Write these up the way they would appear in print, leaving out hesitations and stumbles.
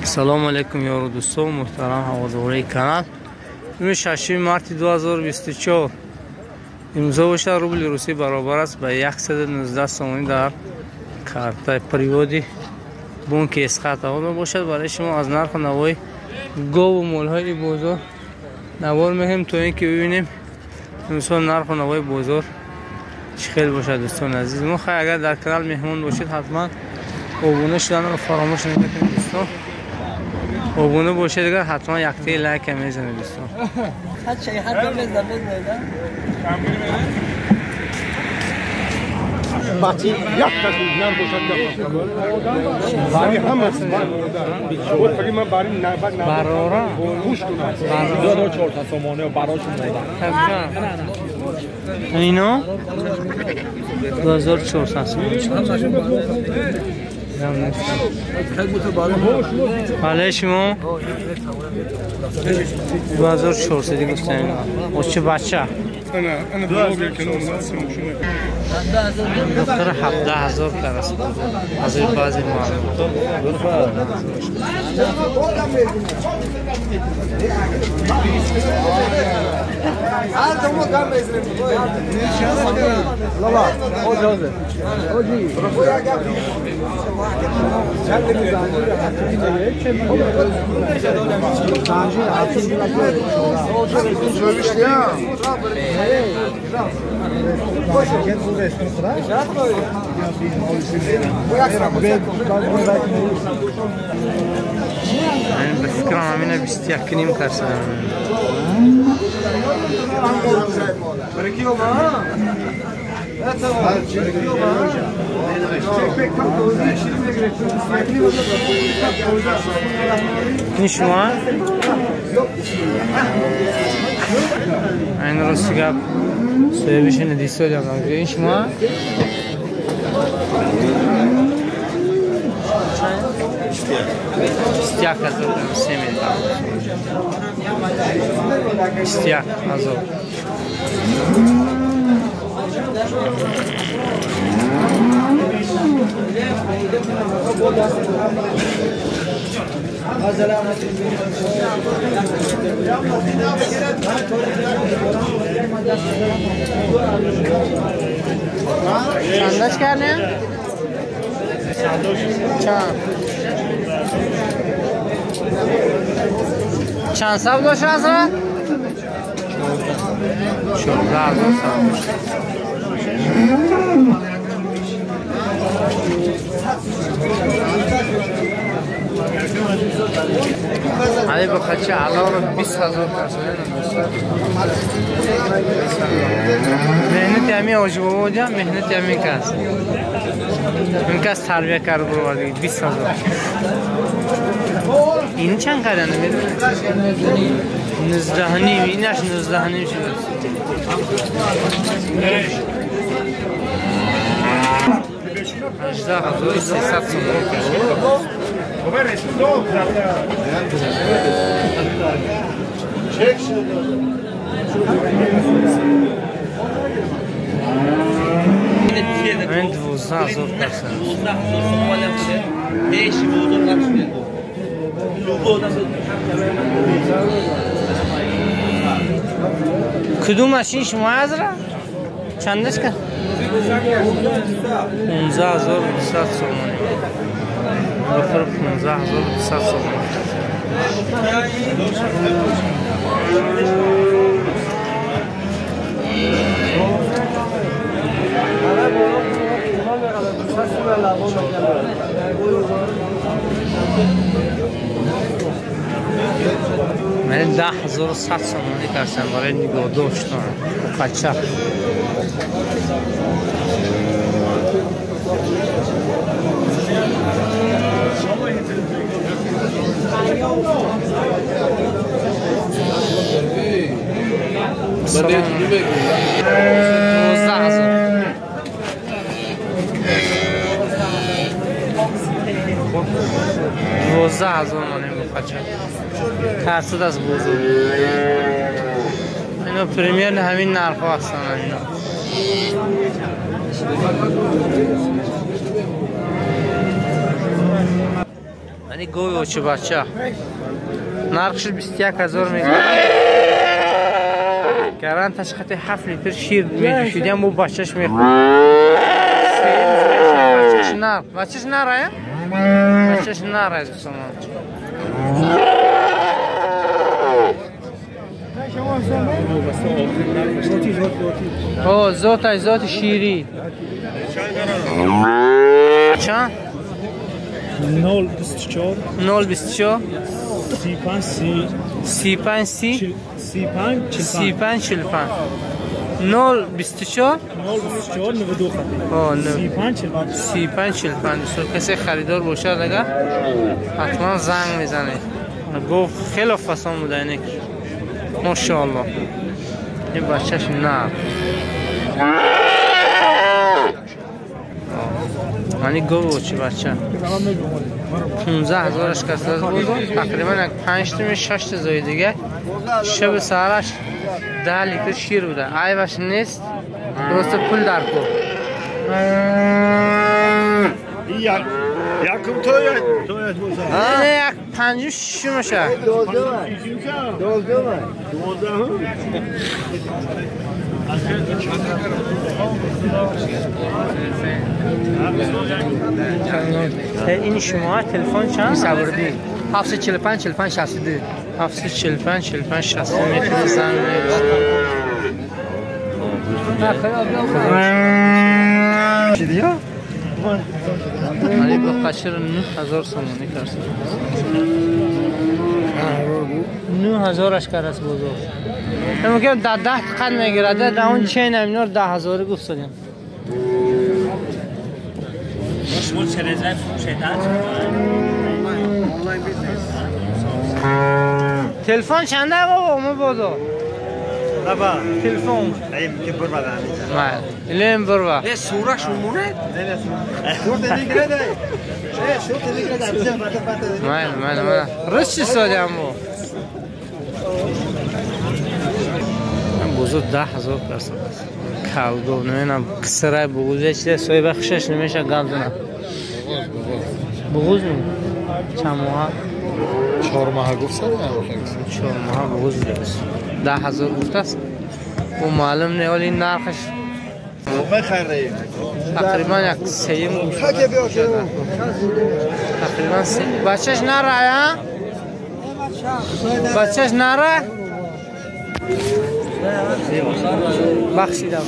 Assalomu alaykum yoru do'stlar, muhtaram havodorai kanal. Bugün 6 mart 2024 imzo bo'yicha rubl rusiy barobar است به 119 سومی در کارت پریودی بانک اسقاط آمده باشد. برای شما از نرخ نوای گاو و مال‌های بازار نوار می‌گیم تا اینکه ببینیم امسال نرخ نوای بازار چقدر باشد. دوستان عزیز ما اگر در کانال مهمان باشید حتما abone شدن رو فراموش نکنید دوستان. abone باشید اگر حتما یک تا لایک هم بزنید دوستان. بچه یک کسی نر باشد باری هم است بود فقط من باری برارا خوش کنم 2400 سومانه براشون میدم. اینا 2400 بله شما 2400 دیگه گفتن چه بچه انا بلوگر کنم دکتر 17000 کرس از این بعضی معلومات من بفکرم همینه 21 نیم کرسه این شما این رو سیگاب سویبش ندیسته دارم این شما 21000 چندش کردیم؟ چند سب داشته حضرت؟ 14000 علی بخچه علاوه رو 20000 مهنت همی آجی بابا جا مهنت همی کس این کس تربیه کرده بروردی 20000 این چند کردن میده؟ 19 نیم اینش 19 نیم شده 18300 من 12000 کدوم ماشین شما حضرت؟ چندش که؟ 15200 سومانی بخور 15200 سومانی من 10100 سومانی کردم برای نگاه داشتم بچه دوازده هزار مانه بخچه ترسد از بزرگ اینا پریمیر همین نرخ ها هستن اینا یعنی گوی اوچه بچه نرخش 21,000 میگه گران تشخط 7 لیتر شیر میجوشیدی هم او بچهش میخواد بچهش نر بچهش نره بچهش نره از بسامان او زوت شیری چند؟ 024 35 30 35 45 024 35 45 کسی خریدار باشه دیگه حتما زنگ میزنه گفت خیلی فسان بوده اینک ماشاءالله این بچهش نه معنی گوه چی بچه 15,000 کسر بود تقریبا 5-6 زای دیگه شب سهرش 10 لیتر شیر بوده عیبش نیست درست پول در کو یکم تویت نه یک 56 میشه 12 این شما تلفن چند؟ سواردی 745 45 62 745 45 60 میتونی زنگ چی دیا؟ ولی با قشر 9,000 سومانی کرد 9,000 کرد بزرگ اما که 10 قد میگیرده در اون چین امینار 10,000 گفت سدیم شما چه رزای فروشیدن؟ تلفن چنده بابا ما بودو بابا تلفن ایم که بر بدن مال لیم بروا یه سوره شمونه؟ شورت دیگه ده شورت دیگه ده مال رش چی سادیم بو بزرگ 10,000 درصد کالدو نمیدونم کسرای بغوزه چیه سوی بخشش نمیشه گندونه بغوز نمی چند ماه 4 ماه گفت 4 ماه بغوز درست 10,000 گفت است و معلوم نه ولی نرخش بخره تقریبا یک سیم تقریبا سیم بچهش نره یا؟ بچهش نره؟ بخشیدم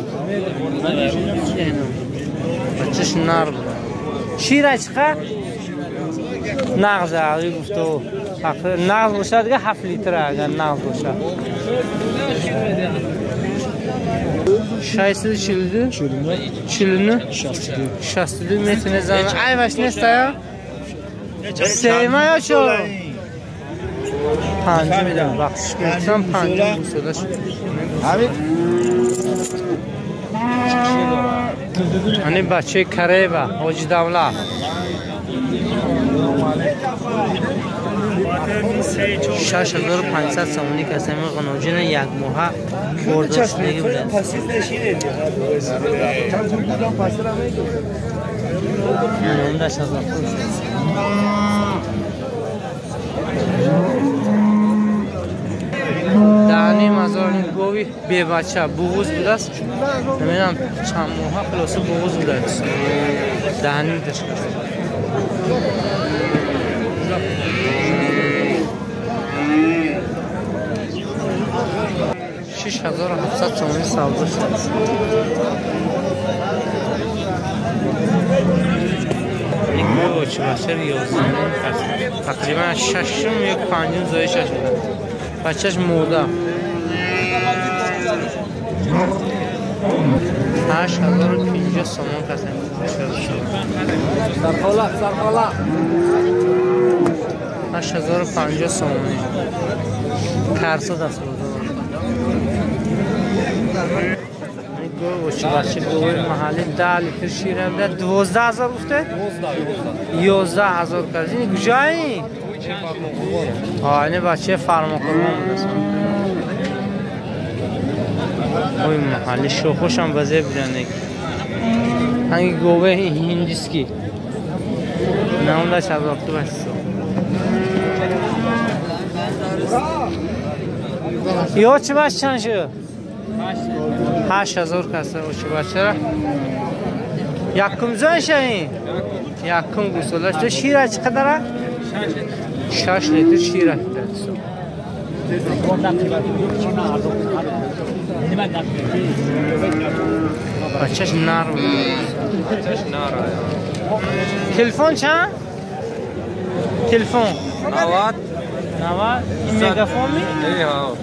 بچهش نر بود شیره چقه؟ نغز عقلی گفته نغز باشه دیگه 7 لیتره اگر نغز باشه 642 49 62 میتونه زنه عیبش نیست یا؟ سیمه یا چو؟ 5 میدم بخشش گفتم 5 بوسوله شد هنی بچه کره با حاجی دوله 6,500 سومانی کسی قنوجین یک ماه برداشتگی بوده نمدش از دهنی مزار گوی بی بچه بغوز بوده است نمیدونم چند ماه خلاصه بغوز بوده است دهنی داشت 6,700 سومانی سودا شد یک گوچ بچه 11 تقریبا 6 یک 5 زایش شده بچهش موده 8,050 سومان کسی سرخالا 8,050 سومانی کرسو دست بوده بچه گوی محلی 10 لیتر شیر هم ده 12,000 گفته؟ 11,000 کرد این کجایی؟ اینه بچه فرما قربان بوده اوی محلی شوخوش هم بزه بیدن هنگی گوه هندیسکی نه اون ده چه وقت بچه یا چه باش چند شد؟ 8000 کسر و چه باش چرا؟ یکم زنش این؟ یکم گوسولش تو شیره چقدره؟ 6 لیتر شیره بچهش نرم تلفن چند؟ تلفن 90 این مگافون می؟ ای ها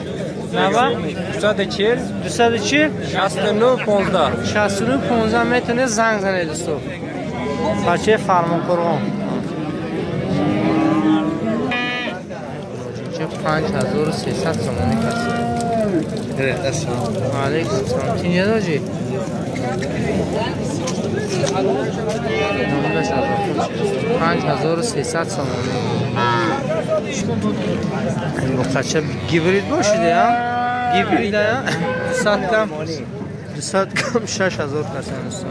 90 240 240 69 15 69 15 میتونه زنگ زنه دوستو بچه فرمان قرآن چه 5300 تومانی کسی علیکم سلام تینیه داجی 5300 تومانی این بخچه گیبرید باشیده ها گیبرید ها 200 کم 6000 کسی هستن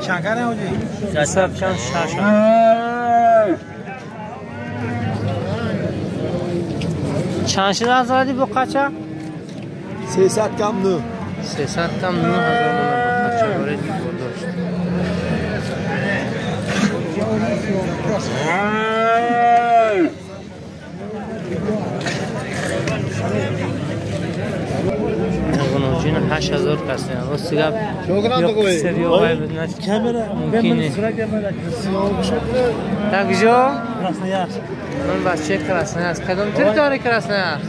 چند نه آجی؟ 200 کم 6000 چند شده از رادی بخچه؟ 300 کم نه 300 کم 9000 من بخچه بارید برداشت غنوجین 8000 کسی هم و سیگه یک سری آقای بدنش ممکنه تا کجا؟ من بچه کراسنه هست کدام تری کراسنه هست؟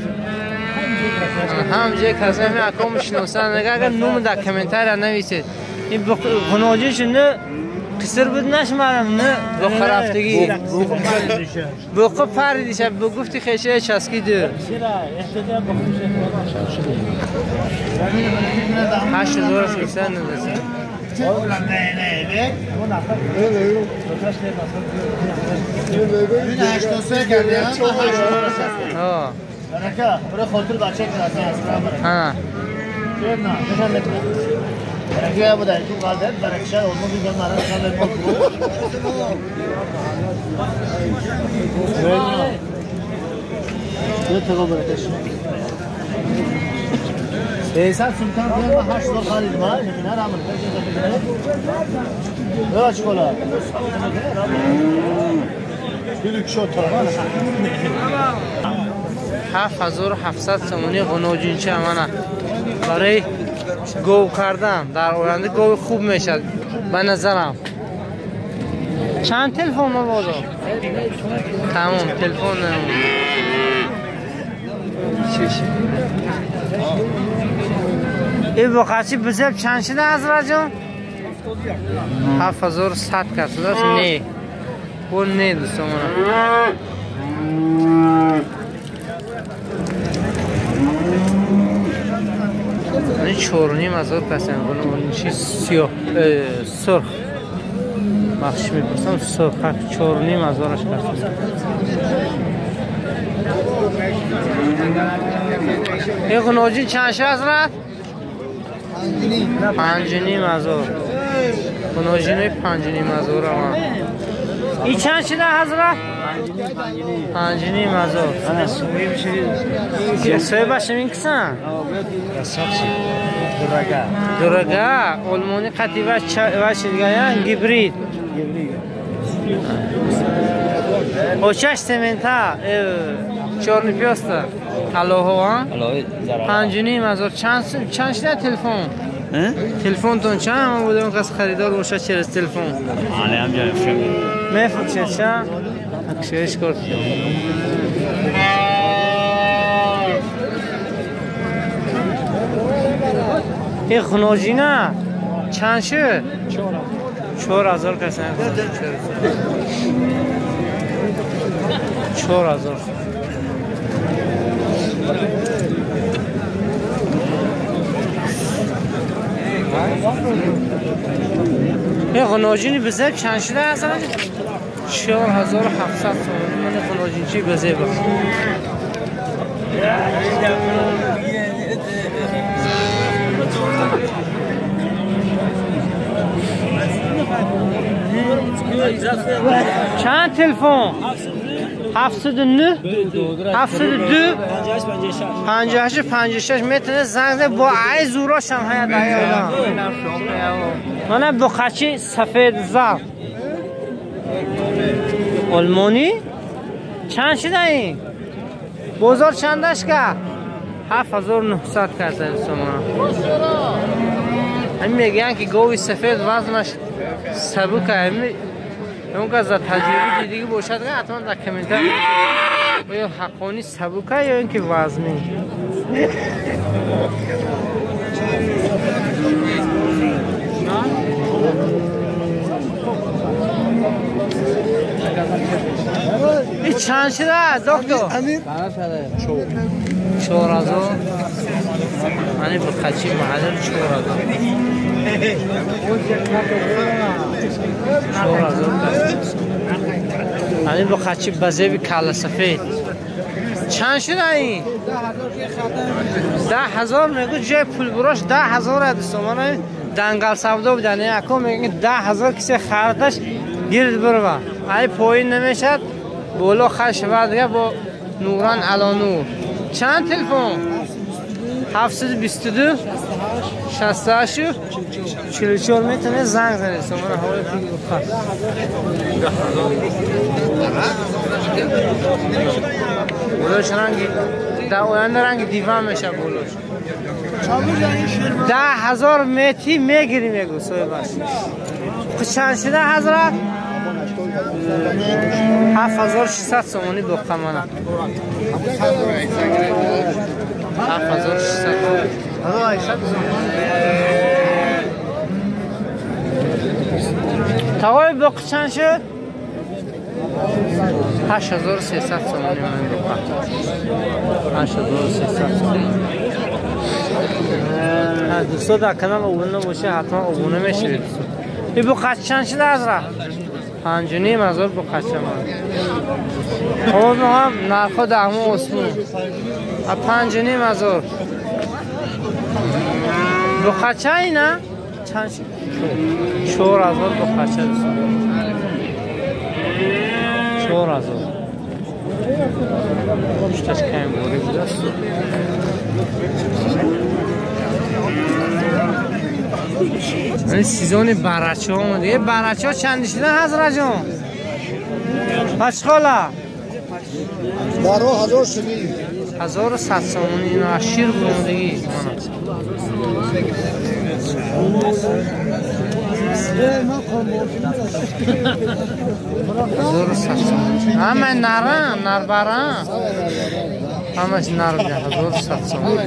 هم جای کراسنه همه اکام شنوستن نگه اگر نوم در کمنتر نویسید این غنوجینش نه قصر بدنش مرم نه با خرافتگی بقو پردیشه بگفتی خیشه چسکی دو 8000 کسی ندازه ها برای خاطر بچه کلاسی هست ها اگه بود تو قالده برای شهر اونو بیشتر مرا نشان می‌کنه تو برکش 300 سلطان ما 8000 خالد ما نمی‌نه رامن برای چیکار 7700 تومانی غنوجین چه امانه برای گو کردن در آینده گو خوب میشد به نظرم چند تلفن ما بازو تمام تلفن این بقاچی بزرگ چند شده از راجون 7100 کسی داشت نه اون نه دوستان این 4500 کسی هم کنه اون چیز سیاه سرخ بخش میپرسم سرخ 4500 کسی این غنوجین چند شه از رد؟ 5500 غنوجین 5500 هم این چند شده حضرت؟ 5500 جسوی باشه این کسان؟ درگه علمونی قطعی باشه دیگه یا گیبرید اوچش سمنتا چورنی پیاستا الوهو ها؟ 5500 چند شده تلفن؟ تلفن تون چند همه بوده اون کس خریدار باشه چه از تلفن؟ آنه هم جای فشنگ میفروشه چه؟ اکشهش کرد این غنوجینه چند شد؟ 4000 کسی هم 4000 این غنوجینی بزرگ چند شده هستن؟ 4700 تومانی من غنوجین چی بزرگ بخش چند تلفن؟ 79 72 58 متر زنگ با ای زوراش هم هست من بخچی سفید زرد آلمانی چند شده این؟ بازار چندش که؟ 7900 کرده سومن همین میگن که گوی سفید وزنش سبکه همین اون که از تجربه دیگه باشد که حتما در کامنتر یا حقانی سبکه یا اینکه وزنی این چند شده دکتر؟ امیر 4000 من بخچی محل 4000 من بخچی بزیب کالا سفید چند شده این؟ 10,000 میگو جای پول بروش 10,000 هست من دنگل سودا بدن یکو میگن 10,000 کسی خردش گرد برو ای پایین نمیشد بولو خش و دیگه با نوران علانور چند تلفن 722 68 44 میتونه زنگ زنید سومن هوای پول بخواد بولوش رنگی آینده رنگ دیوان میشه بولوش 10,000 میتی میگیری میگو سوی باش چند شده حضرت 7600 سومانی بخواه منه 7600 تاوی بخ چند شد 8300 سومانی من بخواه 8300 سومانی دوستو در کانال ابونه باشه حتما ابونه میشید این بخواه چند شده حضرت 5,500 بخچه من خود هم نرخو دهمو اسمون 5,500 بخچه اینه چند شد 4,000 بخچه 4,000 پشتش کمی بوری بود است این سیزون برچه ها اومده یه برچه ها چندی شدن حضرت جان؟ پشخاله 12,000 شدی 1100 سومانی اینو از شیر برومدگی 1100 سومانی همه نر برن همش نر بیده 1100 سومانی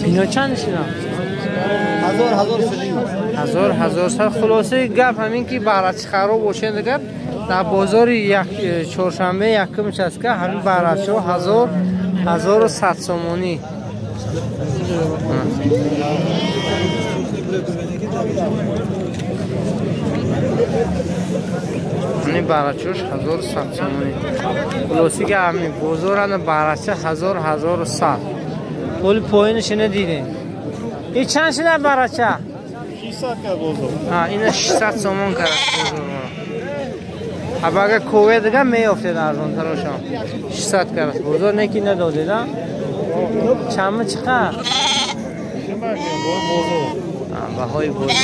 اینا چند شدن؟ 1000 سال خلاصه گپ همین که برچه خراب باشه دیگه در بازار یک چهارشنبه یکمش است که همین برچه ها 1100 سومانی این برچه‌اش 1100 سومانی خلاصی که همین بازار برچه 1100 پول پایینش ندیدیم این چند شده برچه؟ 600 کرد بازار این 600 سومن کرد بازار اگر کوه دیگه میافته در ارزان تراشم 600 کرد بازار نکی نداده چمه چقدر؟ بهای بازار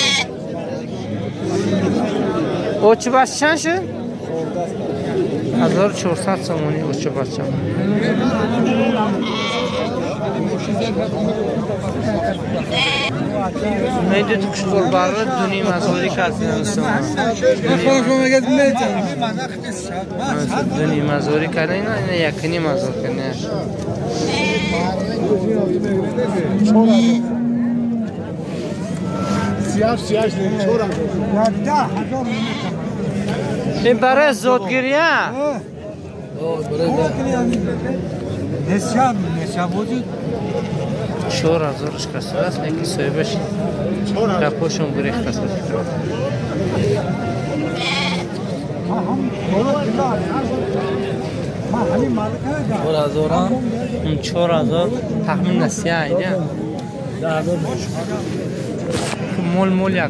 اوچه بس چند شد؟ 1400 سومانی اوچه بس چند من دو تکش قرباره دونی مزاری کردن دونی مزاری کردن اینا یکنی مزار کردن این برای زودگیریه نشان وجود 4000 کسر است نکی صاحبش کپوشون گریخت است اون 4000 تخمین نسیه اینه مول یکم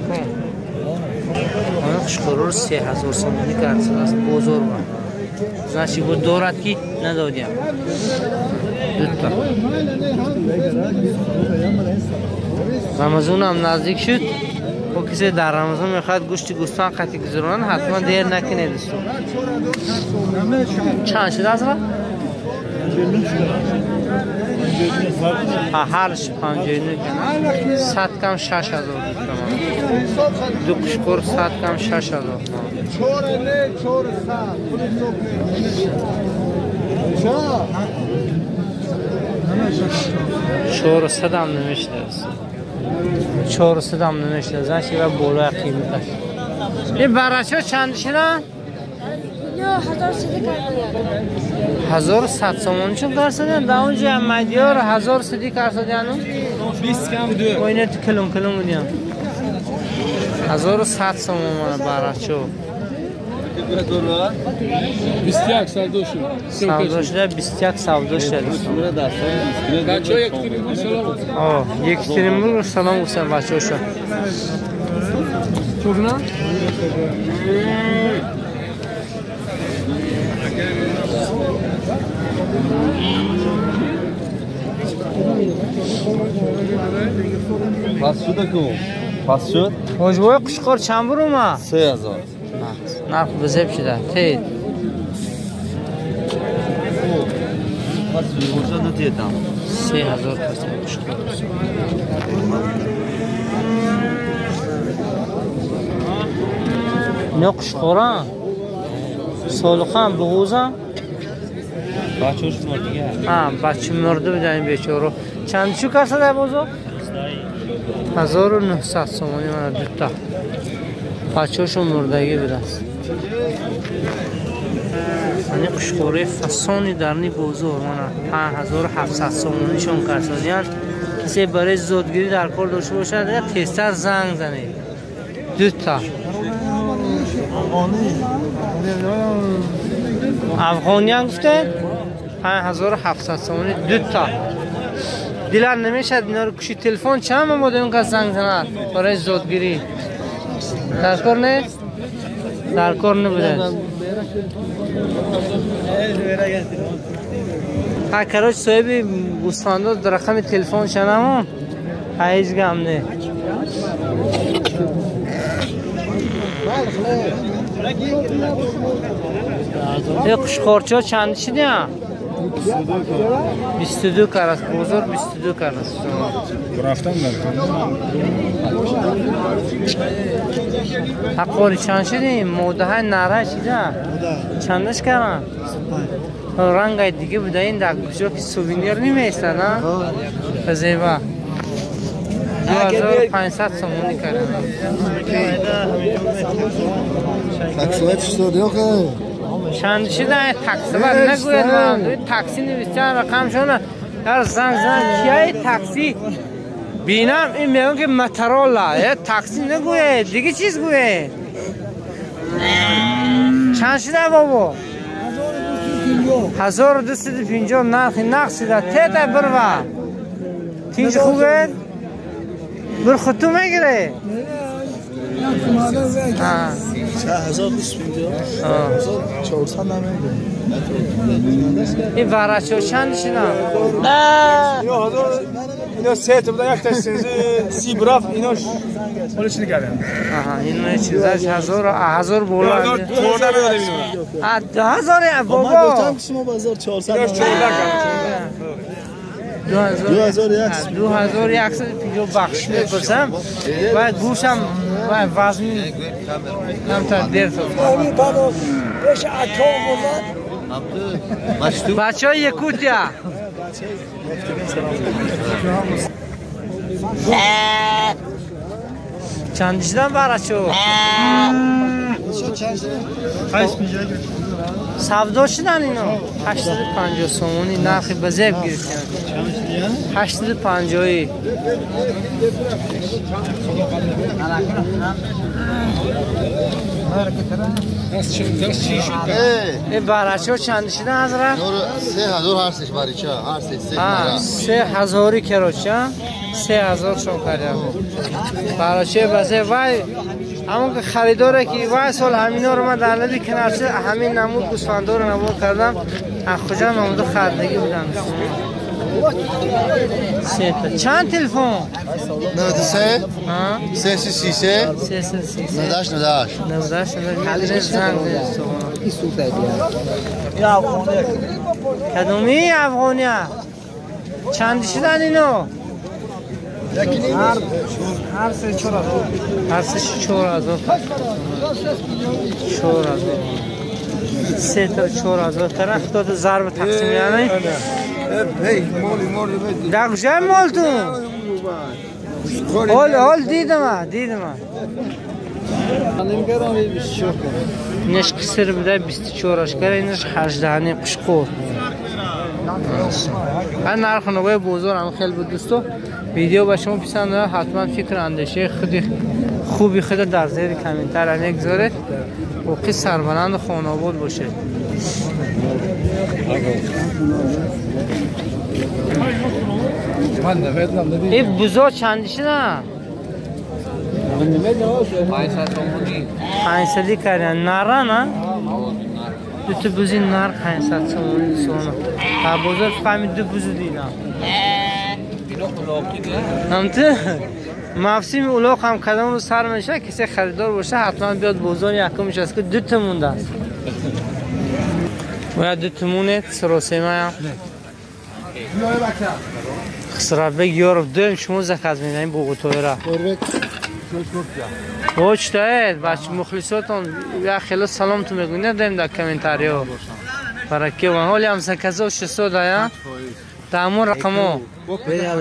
آن خوشخورور 3000 سومونی کرد است بزرگ زنشی بود دورت کی ندادیم دوتا رمضان هم نزدیک شد و کسی در رمضان میخواد گوشت گوستان قطعی گذارن حتما دیر نکنه دوستو چند شد از را؟ هرش 59 کنه 100 کم 6000 دو کشکور 100 کم 6000 چهار صدام نمیشته است 400 هم نمیشته زنشی و بالا قیمتش این براچه ها چند شدن؟ یا 1100 کردیم 1100 سومون چون کار سدن؟ دا اونجا مدیار 1100 کار سدن 20 کم دو و اینه کلون بودیم 1100 سومون براچه 21 سالدو شد سودا شده 21 سودا شده بچه ها یک تریم سلام یک تریم سلام گفتن بچه ها شد چوب نه؟ پس شده کن پس شد حجبای قشقار چند برو ما؟ 3000 نرخ بزرگ شده تید پس بیرون شد دیدم 3000 پس قشقار نه قشقاران سالخان بغوزن بچه‌اش مردیه بچه مرده بدن بیچاره چند چو کسا ده بازو؟ 1900 سومانی من دوتا بچه‌شون مردگی بدست این قشقوره فسانی درنی بزرگ من 5700 سومانی شون کرسادیان کسی برای زودگیری در کار داشته باشد تیستر زنگ زنه دوتا افغانی هم گفته 5700 سومانی دوتا دیلر نمیشد اینا رو کشی تلفن چند مموده اون که زنگ زند برای زودگیری در کار نیست؟ در کار نبوده کراج صاحبی بوستاندار در رقم تلفن شنم هیچ گم نه این قشقارچه ها چند شدی هم؟ 22 کرس بزرگ 22 کرس رفتم حقاری چند شدیم؟ موده های نره شده چندش کردن؟ رنگ های دیگه بوده این در کجا که سووینیر نیمیسته نه؟ فزیبه 2500 سومونی کردن چند شده تاکسی بر نگوید من تاکسی نویسته رقم شونه در زنگ کیای تاکسی بینم این میگن که مترولا تاکسی نگوید دیگه چیز گوید چند شده بابا 1250 نقصی ده تیتا بروا تینج خوبه بر خودتو میگیره 1250 این ورچه چند شدن؟ اینا سه تا بودن یک تاش سی براف ایناش مالش نگردن این چیزاش 1000 بولا 1000 خورده میدادم اینو 1000 بابا ما گفتم که شما 1400 ایناش 2150 بخش میپرسم و گوشم و وزنی کمتر دیر تو بچه های یکوتیا چند شدن برچه سودا شدن اینا 850 سومونی نرخی بزرگ گرفتن 850 این برچه ها چند شدن حضرت؟ 3000 هر سش باریچه هر سش 3000 کراچه 3000 سوم کردم براشه بسه وای همون که خریداره که وای سال همینا رو من در لبی کنارچه همین نمود گوسفندا رو نمود کردم از کجا نمود خریدگی بودم چند تلفن 93 ها 333 333 98 کدومی افغانیه چند شدن اینو؟ هر سه 4000 هر سه 4000 سه تا 4000 کردن خودت ضرب تقسیم یعنی در کجای مالتون؟ حال دیدم اینش قصر بده 24 کرد اینش 18 قشقور من نرخ نوای بزرگ هم خیلی بود دوستو ویدیو به شما پسند آید حتما فکر اندیشه خوبی خود در زیر کامنتر نگذارید و سربلند خانه آباد باشه این بزرگ چندیشه نه؟ 500 کردن نره نه؟ دو تا بوزی نر 500 سونا تا بزرگ فهمید دو بوزی دیدم همته مفسیم اولاق هم کدام رو سر میشه کسی خریدار باشه حتما بیاد بزرگ یکمش است که 2 تا مونده است و 2 تا مونه سروسیمه هم خسرات بگ یارب دویم شما زکات میدهیم بوگوتوی را وچ داید بچه مخلصاتون یا خیلی سلام تو میگونید دیم در کامنتاری ها برای که من حالی هم سکزا و 600 دایم در همون رقم ها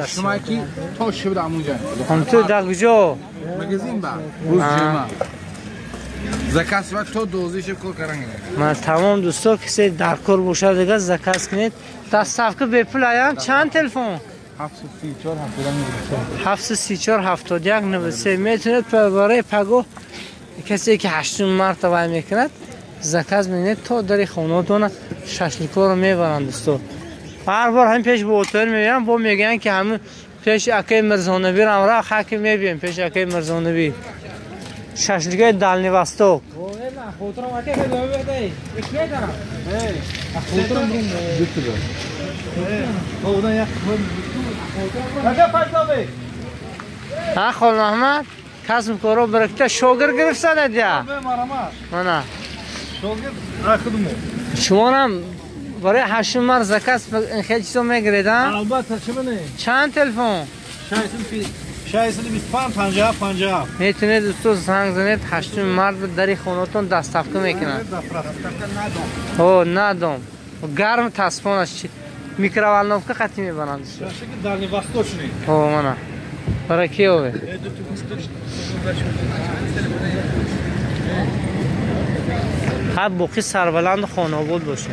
شما کی تو شب دامونجا هم تو در کجا مگزین با روز جمعه زکات و تو دوزیش کل کردن من تمام دوستا کسی در کار باشه دیگه زکات کنید دستاف که بپل آیم چند تلفن 734 میتونید برای پگو کسی که 8 مرتبه میکند زکات میدید تا در خونه‌تون ششلیکا رو میبرند دوستو هر بار هم پیش به اتوبوس میبرن با میگن که همون پیش اکای مرزانوی رو را خاک میبیم پیش اکای مرزانوی ششلیکای دالنیواستو ها خال محمد کسب کارو برکته شوگر گرفته دیا مانا شما هم برای 8 مار زکات این خیلی چیزا میگیردن البته چه بنه چند تلفن 625 50 50 میتونید دوستو زنگ زنید 8 مرد در خونه‌تون دستافکه میکنن او ندم گرم تاسپونش میکروالنوفکه قطعی میبرند در نیواستوچنی او مانا برای کی اوه هر بوقی سربلند خانه بود باشه